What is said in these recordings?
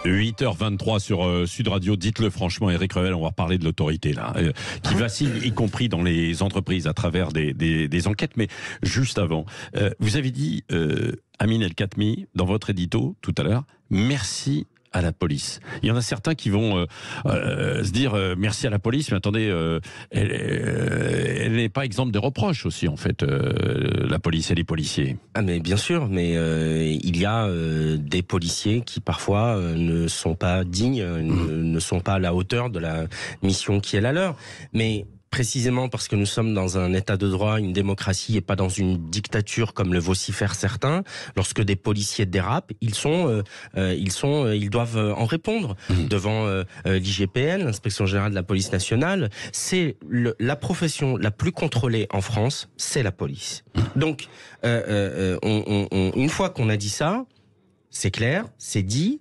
8h23 sur Sud Radio. Dites-le franchement, Éric Revel, on va parler de l'autorité là, qui vacille, y compris dans les entreprises à travers des enquêtes. Mais juste avant, vous avez dit, Amine El-Khatmi, dans votre édito tout à l'heure, merci à la police. Il y en a certains qui vont se dire merci à la police, mais attendez, elle n'est pas exempte de reproches aussi, en fait, la police et les policiers. Ah mais bien sûr, mais il y a des policiers qui parfois ne sont pas dignes, ne sont pas à la hauteur de la mission qui est la leur. Mais précisément parce que nous sommes dans un état de droit, une démocratie et pas dans une dictature comme le vocifèrent certains, lorsque des policiers dérapent, ils doivent en répondre devant l'IGPN, l'Inspection Générale de la Police Nationale. C'est la profession la plus contrôlée en France, c'est la police. Donc, une fois qu'on a dit ça, c'est clair, c'est dit.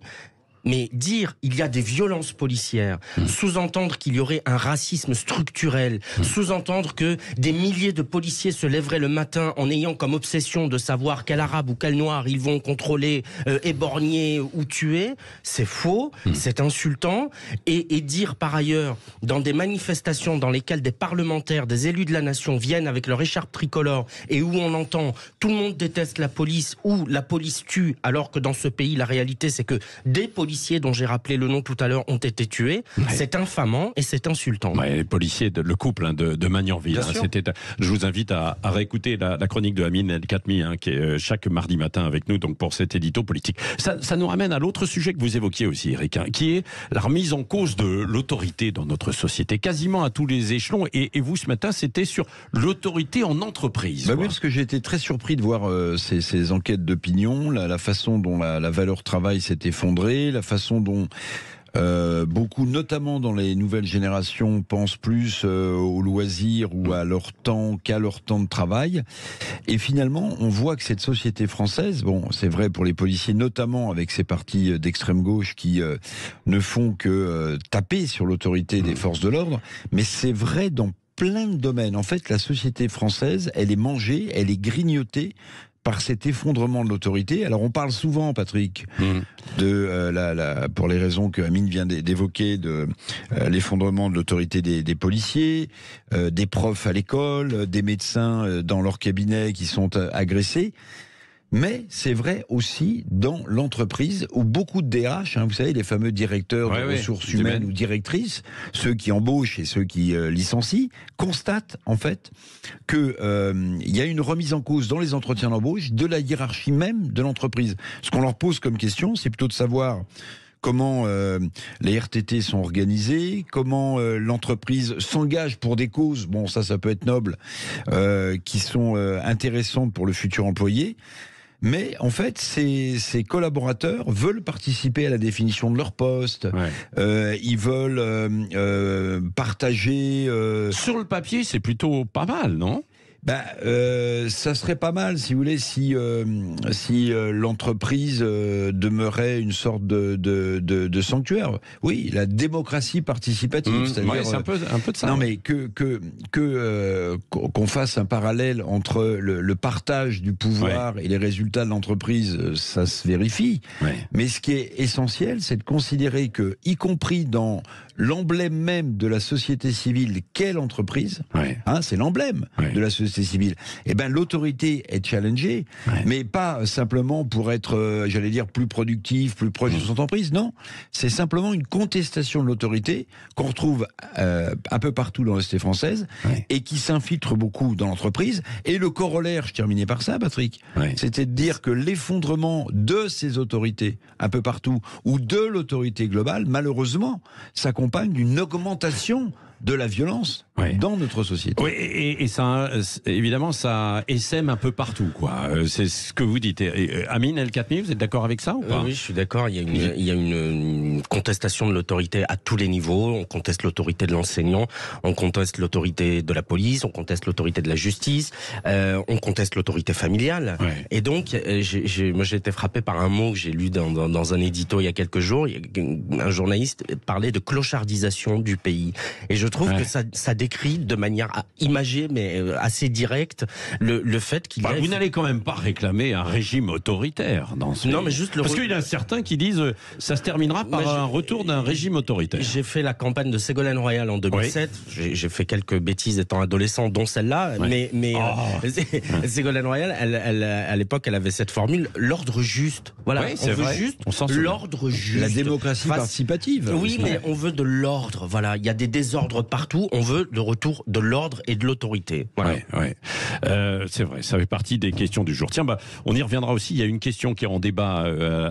Mais dire il y a des violences policières, sous-entendre qu'il y aurait un racisme structurel, sous-entendre que des milliers de policiers se lèveraient le matin en ayant comme obsession de savoir quel arabe ou quel noir ils vont contrôler, éborgner ou tuer, c'est faux, c'est insultant. Et dire par ailleurs, dans des manifestations dans lesquelles des parlementaires, des élus de la nation viennent avec leur écharpe tricolore et où on entend tout le monde déteste la police ou la police tue, alors que dans ce pays la réalité c'est que des policiers dont j'ai rappelé le nom tout à l'heure ont été tués, c'est infamant et c'est insultant. Ouais, les policiers, le couple de Magnanville. Je vous invite à réécouter la chronique de Amine El-Khatmi, qui est chaque mardi matin avec nous, donc pour cet édito politique. Ça nous ramène à l'autre sujet que vous évoquiez aussi, Éric, qui est la remise en cause de l'autorité dans notre société, quasiment à tous les échelons. Et vous, ce matin, c'était sur l'autorité en entreprise. Oui, parce que j'ai été très surpris de voir ces enquêtes d'opinion, la façon dont la valeur travail s'est effondrée, la façon dont beaucoup, notamment dans les nouvelles générations, pensent plus aux loisirs ou à leur temps qu'à leur temps de travail. Et finalement, on voit que cette société française, bon, c'est vrai pour les policiers, notamment avec ces partis d'extrême gauche qui ne font que taper sur l'autorité des forces de l'ordre, mais c'est vrai dans plein de domaines. En fait, la société française, elle est mangée, elle est grignotée par cet effondrement de l'autorité. Alors on parle souvent, Patrick, de pour les raisons que Amine vient d'évoquer, de l'effondrement de l'autorité des policiers, des profs à l'école, des médecins dans leur cabinet qui sont agressés. Mais c'est vrai aussi dans l'entreprise où beaucoup de DRH, vous savez, les fameux directeurs de ressources humaines ou directrices, ceux qui embauchent et ceux qui licencient, constatent en fait qu'il y a une remise en cause dans les entretiens d'embauche de la hiérarchie même de l'entreprise. Ce qu'on leur pose comme question, c'est plutôt de savoir comment les RTT sont organisés, comment l'entreprise s'engage pour des causes, bon ça peut être noble, qui sont intéressantes pour le futur employé. Mais en fait, ces collaborateurs veulent participer à la définition de leur poste. Ils veulent partager. Sur le papier, c'est plutôt pas mal, non ? Ça serait pas mal, si vous voulez, si l'entreprise demeurait une sorte de sanctuaire. Oui, la démocratie participative, c'est-à-dire c'est un peu de ça. Non, mais qu'on fasse un parallèle entre le partage du pouvoir et les résultats de l'entreprise, ça se vérifie. Mais ce qui est essentiel, c'est de considérer que, y compris dans l'emblème même de la société civile, qu'est l'entreprise, c'est l'emblème de la société civile, l'autorité est challengée, mais pas simplement pour être, j'allais dire, plus productif, plus proche de son entreprise, non. C'est simplement une contestation de l'autorité qu'on retrouve un peu partout dans la société française et qui s'infiltre beaucoup dans l'entreprise. Et le corollaire, je terminais par ça, Patrick, c'était de dire que l'effondrement de ces autorités un peu partout, ou de l'autorité globale, malheureusement, s'accompagne d'une augmentation de la violence dans notre société. Oui, et ça, évidemment, ça essaime un peu partout, quoi. C'est ce que vous dites. Amine El-Khatmi, vous êtes d'accord avec ça ou pas ? Oui, je suis d'accord. Il y a une contestation de l'autorité à tous les niveaux. On conteste l'autorité de l'enseignant, on conteste l'autorité de la police, on conteste l'autorité de la justice, on conteste l'autorité familiale. Et donc, moi, j'ai été frappé par un mot que j'ai lu dans un édito il y a quelques jours. Un journaliste parlait de clochardisation du pays. Et je je trouve que ça décrit de manière imagée, mais assez directe, le fait qu'il y a... Vous n'allez quand même pas réclamer un régime autoritaire dans ce... Non, mais juste Parce qu'il y en a certains qui disent ça se terminera par un retour d'un régime autoritaire. J'ai fait la campagne de Ségolène Royal en 2007. J'ai fait quelques bêtises étant adolescent, dont celle-là. Mais Ségolène Royal, à l'époque, elle avait cette formule, l'ordre juste. Voilà, on veut juste l'ordre juste. La démocratie participative. Oui, mais on veut de l'ordre. Voilà, il y a des désordres partout. On veut le retour de l'ordre et de l'autorité. Voilà. C'est vrai, ça fait partie des questions du jour. Tiens, on y reviendra aussi. Il y a une question qui est en débat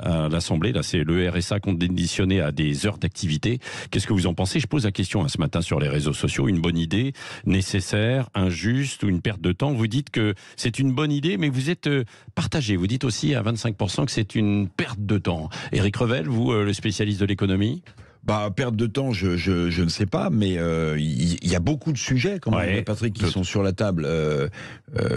à l'Assemblée. Là, c'est le RSA conditionné à des heures d'activité. Qu'est-ce que vous en pensez? Je pose la question ce matin sur les réseaux sociaux. Une bonne idée, nécessaire, injuste ou une perte de temps? Vous dites que c'est une bonne idée, mais vous êtes partagé. Vous dites aussi à 25% que c'est une perte de temps. Éric Revel, vous, le spécialiste de l'économie? Perte de temps, je ne sais pas, mais il y a beaucoup de sujets, quand même, Patrick, qui sont sur la table.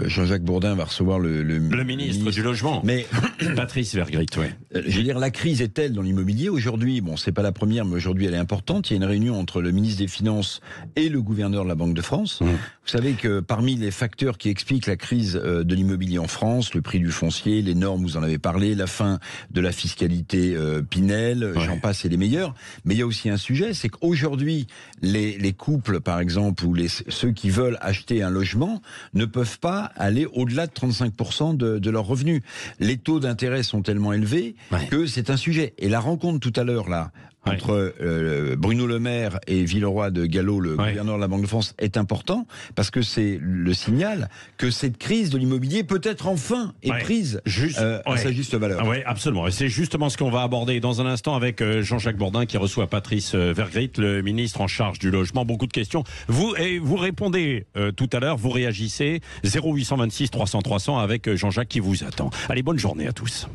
Jean-Jacques Bourdin va recevoir le ministre du Logement. Mais Patrice Vergrit, je veux dire, la crise est telle dans l'immobilier aujourd'hui. Bon, c'est pas la première, mais aujourd'hui elle est importante. Il y a une réunion entre le ministre des Finances et le gouverneur de la Banque de France. Vous savez que parmi les facteurs qui expliquent la crise de l'immobilier en France, le prix du foncier, les normes, vous en avez parlé, la fin de la fiscalité Pinel, j'en passe, et les meilleurs. Mais il y a aussi un sujet, c'est qu'aujourd'hui, les couples, par exemple, ou ceux qui veulent acheter un logement, ne peuvent pas aller au-delà de 35% de leurs revenus. Les taux d'intérêt sont tellement élevés que c'est un sujet. Et la rencontre tout à l'heure, là, entre Bruno Le Maire et Villeroy de Galhau, le gouverneur de la Banque de France, est important, parce que c'est le signal que cette crise de l'immobilier peut-être enfin est prise à sa juste valeur. Oui, absolument. Et c'est justement ce qu'on va aborder dans un instant avec Jean-Jacques Bourdin qui reçoit Patrice Vergrit, le ministre en charge du logement. Beaucoup de questions. Vous répondez tout à l'heure, vous réagissez. 0826 300 300 avec Jean-Jacques qui vous attend. Allez, bonne journée à tous.